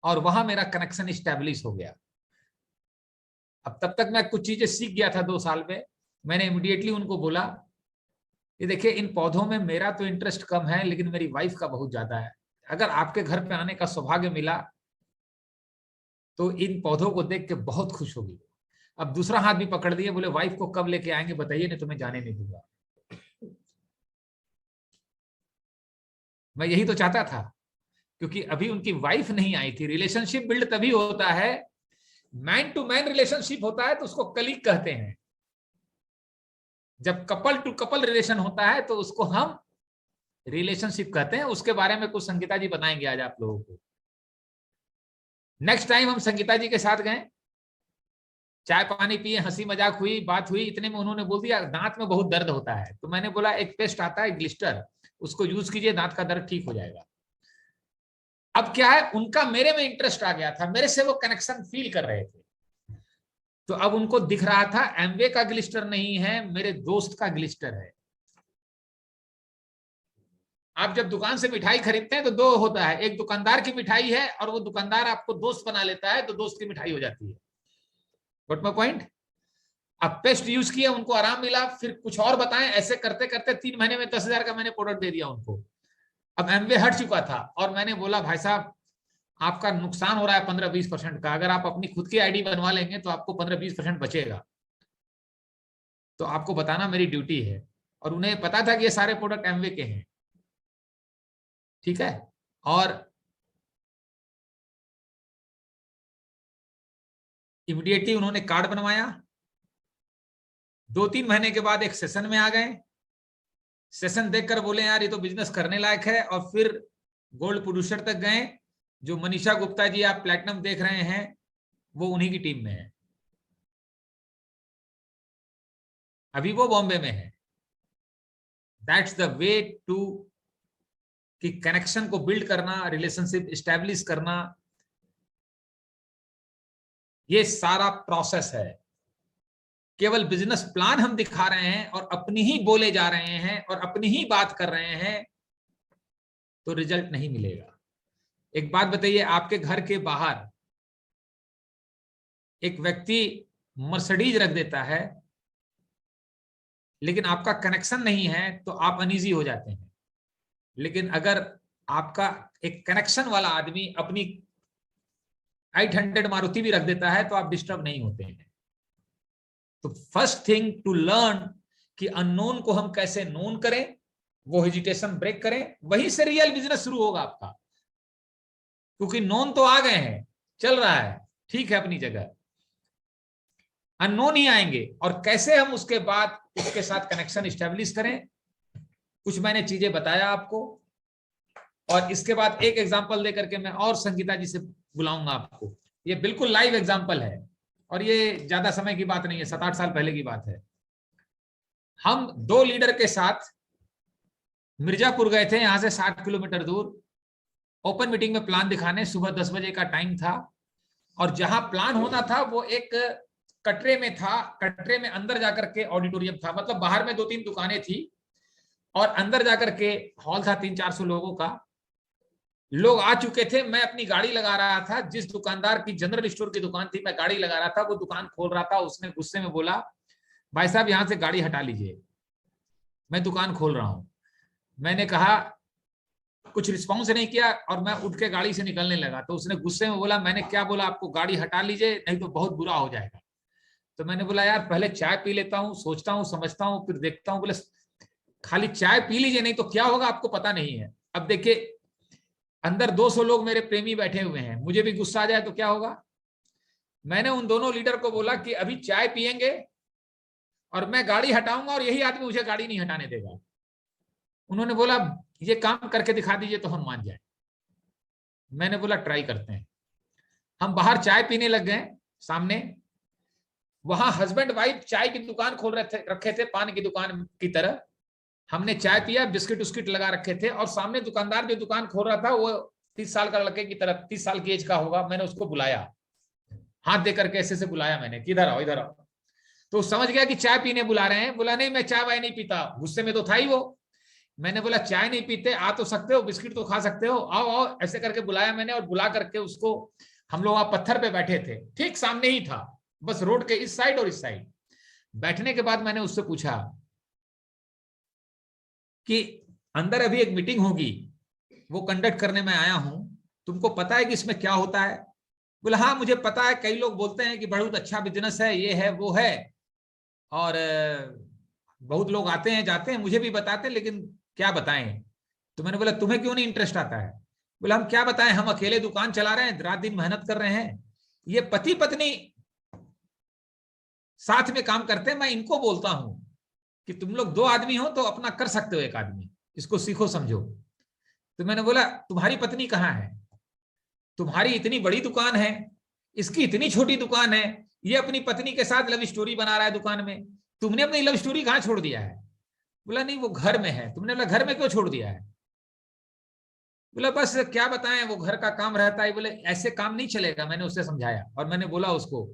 और वहां मेरा कनेक्शन स्टैब्लिश हो गया। अब तब तक मैं कुछ चीजें सीख गया था 2 साल में। मैंने इमीडिएटली उनको बोला, ये देखिए, इन पौधों में मेरा तो इंटरेस्ट कम है, लेकिन मेरी वाइफ का बहुत ज्यादा है। अगर आपके घर पे आने का सौभाग्य मिला तो इन पौधों को देख के बहुत खुश होगी। अब दूसरा हाथ भी पकड़ दिए, बोले वाइफ को कब लेके आएंगे बताइए, नहीं तो मैं जाने नहीं दूंगा। मैं यही तो चाहता था, क्योंकि अभी उनकी वाइफ नहीं आई थी। रिलेशनशिप बिल्ड तभी होता है, मैन टू मैन रिलेशनशिप होता है तो उसको कलीग कहते हैं। जब कपल टू कपल रिलेशन होता है तो उसको हम रिलेशनशिप कहते हैं। उसके बारे में कुछ संगीता जी बताएंगे आज आप लोगों को। नेक्स्ट टाइम हम संगीता जी के साथ गए, चाय पानी पिए, हंसी मजाक हुई, बात हुई, इतने में उन्होंने बोल दिया दांत में बहुत दर्द होता है। तो मैंने बोला एक पेस्ट आता है ग्लिस्टर, उसको यूज कीजिए, दांत का दर्द ठीक हो जाएगा। अब क्या है, उनका मेरे में इंटरेस्ट आ गया था, मेरे से वो कनेक्शन फील कर रहे थे। तो अब उनको दिख रहा था एमवे का ग्लिस्टर नहीं है, मेरे दोस्त का ग्लिस्टर है। आप जब दुकान से मिठाई खरीदते हैं तो दो होता है, एक दुकानदार की मिठाई है और वो दुकानदार आपको दोस्त बना लेता है, तो दोस्त की मिठाई हो जाती है। What my point. अब पेस्ट यूज किया, उनको आराम मिला, फिर कुछ और बताएं, ऐसे करते करते 3 महीने में 10,000 का मैंने प्रोडक्ट दे दिया उनको। अब एमवे हट चुका था और मैंने बोला भाई साहब आपका नुकसान हो रहा है 15-20% का, अगर आप अपनी खुद की आईडी बनवा लेंगे तो आपको 15-20% बचेगा, तो आपको बताना मेरी ड्यूटी है। और उन्हें पता था कि ये सारे प्रोडक्ट एमवे के हैं, ठीक है। और इमीडिएटली उन्होंने कार्ड बनवाया। 2-3 महीने के बाद एक सेशन में आ गए, सेशन देखकर बोले यार ये तो बिजनेस करने लायक है, और फिर गोल्ड प्रोड्यूसर तक गए। जो मनीषा गुप्ता जी आप प्लैटिनम देख रहे हैं वो उन्हीं की टीम में है, अभी वो बॉम्बे में है। दैट्स द वे टू, कि कनेक्शन को बिल्ड करना, रिलेशनशिप स्टैब्लिश करना, ये सारा प्रोसेस है। केवल बिजनेस प्लान हम दिखा रहे हैं और अपनी ही बोले जा रहे हैं और अपनी ही बात कर रहे हैं तो रिजल्ट नहीं मिलेगा। एक बात बताइए, आपके घर के बाहर एक व्यक्ति मर्सिडीज रख देता है, लेकिन आपका कनेक्शन नहीं है तो आप अनईजी हो जाते हैं। लेकिन अगर आपका एक कनेक्शन वाला आदमी अपनी 800 मारुति भी रख देता है तो आप डिस्टर्ब नहीं होते हैं। तो फर्स्ट थिंग टू लर्न कि अननोन को हम कैसे नोन करें, वो हेजिटेशन ब्रेक करें, वहीं से रियल बिजनेस शुरू होगा आपका। क्योंकि नोन तो आ गए हैं, चल रहा है, ठीक है अपनी जगह, अननोन ही आएंगे। और कैसे हम उसके बाद उसके साथ कनेक्शन स्टैब्लिश करें, कुछ मैंने चीजें बताया आपको। और इसके बाद एक एग्जांपल देकर के मैं और संगीता जी से बुलाऊंगा आपको। ये बिल्कुल लाइव एग्जांपल है और ये ज्यादा समय की बात नहीं है, 7-8 साल पहले की बात है। हम 2 लीडर के साथ मिर्जापुर गए थे, यहां से 60 किलोमीटर दूर, ओपन मीटिंग में प्लान दिखाने। सुबह 10 बजे का टाइम था और जहां प्लान होना था वो एक कटरे में था। कटरे में अंदर जाकर के ऑडिटोरियम था, मतलब बाहर में 2-3 दुकानें थी और अंदर जाकर के हॉल था 300-400 लोगों का। लोग आ चुके थे, मैं अपनी गाड़ी लगा रहा था। जिस दुकानदार की जनरल स्टोर की दुकान थी, मैं गाड़ी लगा रहा था, वो दुकान खोल रहा था। उसने गुस्से में बोला भाई साहब यहां से गाड़ी हटा लीजिए, मैं दुकान खोल रहा हूं। मैंने कहा, कुछ रिस्पॉन्स नहीं किया और मैं उठ के गाड़ी से निकलने लगा। तो उसने गुस्से में बोला मैंने क्या बोला आपको, गाड़ी हटा लीजिए नहीं तो बहुत बुरा हो जाएगा। तो मैंने बोला यार पहले चाय पी लेता हूँ, सोचता हूँ, समझता हूँ, फिर देखता हूँ। बोले खाली चाय पी लीजिए नहीं तो क्या होगा आपको पता नहीं है। अब देखिए अंदर 200 लोग मेरे प्रेमी बैठे हुए हैं, मुझे भी गुस्सा आ जाए तो क्या होगा। मैंने उन दोनों लीडर को बोला कि अभी चाय पियेंगे और मैं गाड़ी हटाऊंगा और यही आदमी मुझे गाड़ी नहीं हटाने देगा। उन्होंने बोला ये काम करके दिखा दीजिए तो हम मान जाए। मैंने बोला ट्राई करते हैं। हम बाहर चाय पीने लग गए सामने। वहां हस्बैंड वाइफ चाय की दुकान खोल रखे थे, पान की दुकान की तरह। हमने चाय पिया, बिस्किट उस्किट लगा रखे थे और सामने दुकानदार जो दुकान खोल रहा था वो 30 साल का लड़के की तरह, 30 साल की एज का होगा। मैंने उसको बुलाया, हाथ देकर के ऐसे से बुलाया मैंने कि इधर आओ इधर आओ। तो समझ गया कि चाय पीने बुला रहे हैं। बोला नहीं मैं चाय वाय नहीं पीता, गुस्से में तो था ही वो। मैंने बोला चाय नहीं पीते, आ तो सकते हो, बिस्किट तो खा सकते हो, आओ आओ। ऐसे करके बुलाया मैंने और बुला करके उसको, हम लोग वहां पत्थर पे बैठे थे, ठीक सामने ही था, बस रोड के इस साइड और इस साइड। बैठने के बाद मैंने उससे पूछा कि अंदर अभी एक मीटिंग होगी, वो कंडक्ट करने में आया हूं, तुमको पता है कि इसमें क्या होता है। बोला हाँ मुझे पता है, कई लोग बोलते हैं कि बहुत अच्छा बिजनेस है, ये है वो है, और बहुत लोग आते हैं जाते हैं, मुझे भी बताते हैं, लेकिन क्या बताएं। तो मैंने बोला तुम्हें क्यों नहीं इंटरेस्ट आता है। बोला हम क्या बताएं, हम अकेले दुकान चला रहे हैं, रात दिन मेहनत कर रहे हैं, ये पति पत्नी साथ में काम करते हैं। मैं इनको बोलता हूं कि तुम लोग 2 आदमी हो तो अपना कर सकते हो, एक आदमी, इसको सीखो समझो। तो मैंने बोला तुम्हारी पत्नी कहाँ है, तुम्हारी इतनी बड़ी दुकान है, इसकी इतनी छोटी दुकान है, ये अपनी पत्नी के साथ लव स्टोरी बना रहा है दुकान में। तुमने अपनी लव स्टोरी कहाँ छोड़ दिया है? बोला नहीं वो घर में है। तुमने बोला घर में क्यों छोड़ दिया है? बोला बस क्या बताएं, वो घर का काम रहता है। बोले ऐसे काम नहीं चलेगा। मैंने उससे समझाया और मैंने बोला उसको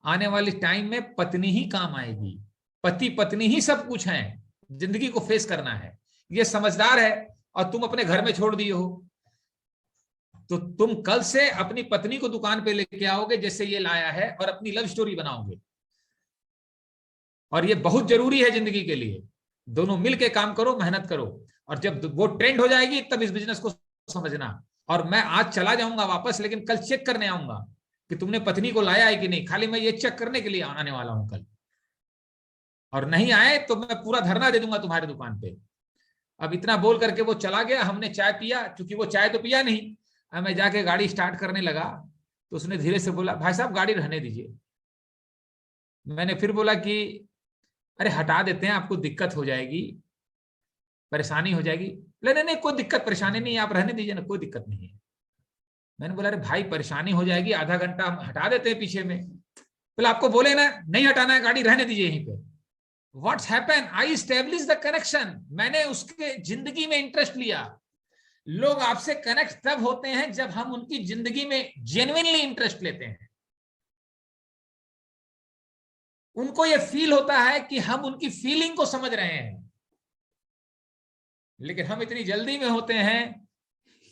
आने वाले टाइम में पत्नी ही काम आएगी, पति पत्नी ही सब कुछ है, जिंदगी को फेस करना है। ये समझदार है और तुम अपने घर में छोड़ दिए हो, तो तुम कल से अपनी पत्नी को दुकान पे लेके आओगे जैसे ये लाया है और अपनी लव स्टोरी बनाओगे। और ये बहुत जरूरी है जिंदगी के लिए। दोनों मिलके काम करो, मेहनत करो, और जब वो ट्रेंड हो जाएगी तब इस बिजनेस को समझना। और मैं आज चला जाऊंगा वापस, लेकिन कल चेक करने आऊंगा कि तुमने पत्नी को लाया है कि नहीं। खाली मैं ये चेक करने के लिए आने वाला हूं कल, और नहीं आए तो मैं पूरा धरना दे दूंगा तुम्हारी दुकान पे। अब इतना बोल करके वो चला गया। हमने चाय पिया, क्योंकि वो चाय तो पिया नहीं। अब मैं जाके गाड़ी स्टार्ट करने लगा तो उसने धीरे से बोला भाई साहब गाड़ी रहने दीजिए। मैंने फिर बोला कि अरे हटा देते हैं, आपको दिक्कत हो जाएगी, परेशानी हो जाएगी। नहीं नहीं कोई दिक्कत परेशानी नहीं है, आप रहने दीजिए ना, कोई दिक्कत नहीं है। मैंने बोला अरे भाई परेशानी हो जाएगी, आधा घंटा हम हटा देते हैं पीछे में। बोला आपको बोले ना नहीं हटाना है, गाड़ी रहने दीजिए यहीं पे। What's happen, I establish the connection. मैंने उसके जिंदगी में इंटरेस्ट लिया। लोग आपसे कनेक्ट तब होते हैं जब हम उनकी जिंदगी में जेन्युइनली इंटरेस्ट लेते हैं। उनको ये फील होता है कि हम उनकी फीलिंग को समझ रहे हैं। लेकिन हम इतनी जल्दी में होते हैं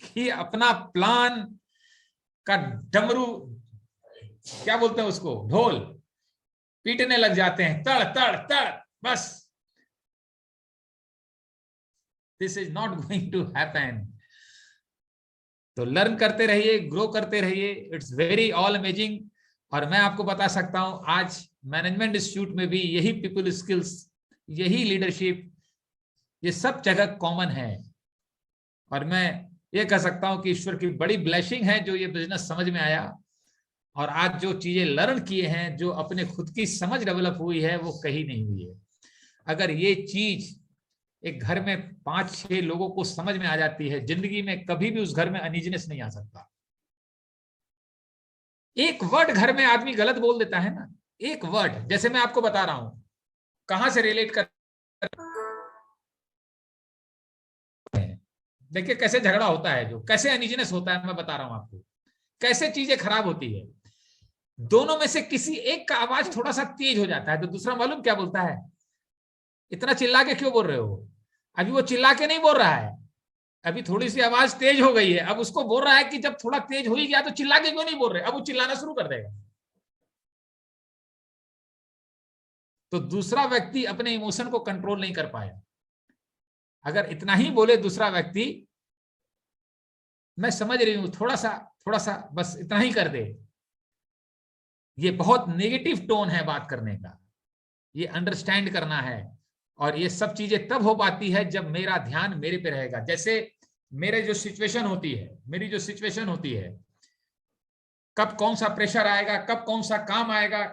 कि अपना प्लान का डमरू, क्या बोलते हैं उसको, ढोल पीटने लग जाते हैं, तड़ तड़ तड़, बस। This is not going to happen. तो लर्न करते रहिए, ग्रो करते रहिए, इट्स वेरी ऑल अमेजिंग। और मैं आपको बता सकता हूं आज मैनेजमेंट इंस्टीट्यूट में भी यही पीपल स्किल्स, यही लीडरशिप, ये सब जगह कॉमन है। और मैं ये कह सकता हूं कि ईश्वर की बड़ी ब्लेसिंग है जो ये बिजनेस समझ में आया। और आज जो चीजें लर्न किए हैं, जो अपने खुद की समझ डेवलप हुई है, वो कहीं नहीं हुई है। अगर ये चीज एक घर में 5-6 लोगों को समझ में आ जाती है, जिंदगी में कभी भी उस घर में अनइजीनेस नहीं आ सकता। एक वर्ड घर में आदमी गलत बोल देता है ना, एक वर्ड, जैसे मैं आपको बता रहा हूं कहां से रिलेट कर, देखिए कैसे झगड़ा होता है, जो कैसे अनइजीनेस होता है, मैं बता रहा हूं आपको कैसे चीजें खराब होती है। दोनों में से किसी एक का आवाज थोड़ा सा तेज हो जाता है तो दूसरा मालूम क्या बोलता है, इतना चिल्ला के क्यों बोल रहे हो? अभी वो चिल्ला के नहीं बोल रहा है, अभी थोड़ी सी आवाज तेज हो गई है, अब उसको बोल रहा है कि जब थोड़ा तेज हो ही गया तो चिल्ला के क्यों नहीं बोल रहे, अब वो चिल्लाना शुरू कर देगा। तो दूसरा व्यक्ति अपने इमोशन को कंट्रोल नहीं कर पाया। अगर इतना ही बोले दूसरा व्यक्ति, मैं समझ रही हूं, थोड़ा सा बस इतना ही कर दे, ये बहुत नेगेटिव टोन है बात करने का। ये अंडरस्टैंड करना है। और ये सब चीजें तब हो पाती है जब मेरा ध्यान मेरे पे रहेगा। जैसे मेरी जो सिचुएशन होती है, कब कौन सा प्रेशर आएगा, कब कौन सा काम आएगा,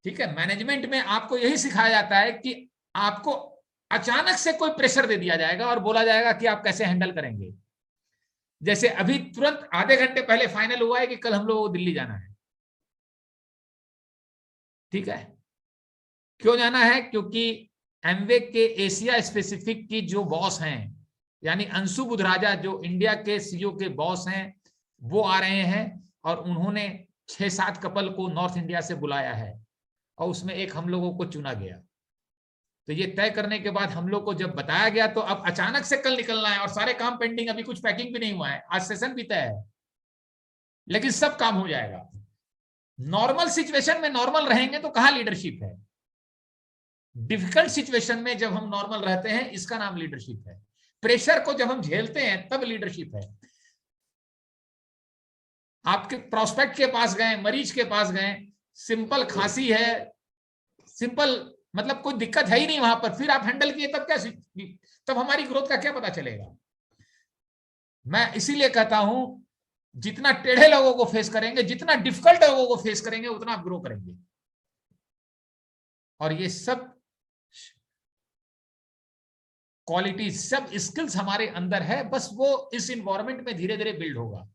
ठीक है। मैनेजमेंट में आपको यही सिखाया जाता है कि आपको अचानक से कोई प्रेशर दे दिया जाएगा और बोला जाएगा कि आप कैसे हैंडल करेंगे। जैसे अभी तुरंत आधे घंटे पहले फाइनल हुआ है कि कल हम लोगों को दिल्ली जाना है, ठीक है। क्यों जाना है? क्योंकि एमवे के एशिया स्पेसिफिक की जो बॉस हैं, यानी अंशु बुधराजा जो इंडिया के सीईओ के बॉस हैं, वो आ रहे हैं। और उन्होंने 6-7 कपल को नॉर्थ इंडिया से बुलाया है और उसमें एक हम लोगों को चुना गया। तो ये तय करने के बाद हम लोग को जब बताया गया तो अब अचानक से कल निकलना है और सारे काम पेंडिंग, अभी कुछ पैकिंग भी नहीं हुआ है, आज सेशन भी तय है, लेकिन सब काम हो जाएगा। नॉर्मल सिचुएशन में नॉर्मल रहेंगे तो कहां लीडरशिप है? डिफिकल्ट सिचुएशन में जब हम नॉर्मल रहते हैं, इसका नाम लीडरशिप है। प्रेशर को जब हम झेलते हैं तब लीडरशिप है। आपके प्रोस्पेक्ट के पास गए, मरीज के पास गए, सिंपल खांसी है, सिंपल मतलब कोई दिक्कत है ही नहीं वहां पर, फिर आप हैंडल किए, तब क्या, तब हमारी ग्रोथ का क्या पता चलेगा? मैं इसीलिए कहता हूं जितना टेढ़े लोगों को फेस करेंगे, जितना डिफिकल्ट लोगों को फेस करेंगे, उतना आप ग्रो करेंगे। और ये सब क्वालिटी, सब स्किल्स हमारे अंदर है, बस वो इस इन्वायरमेंट में धीरे धीरे बिल्ड होगा।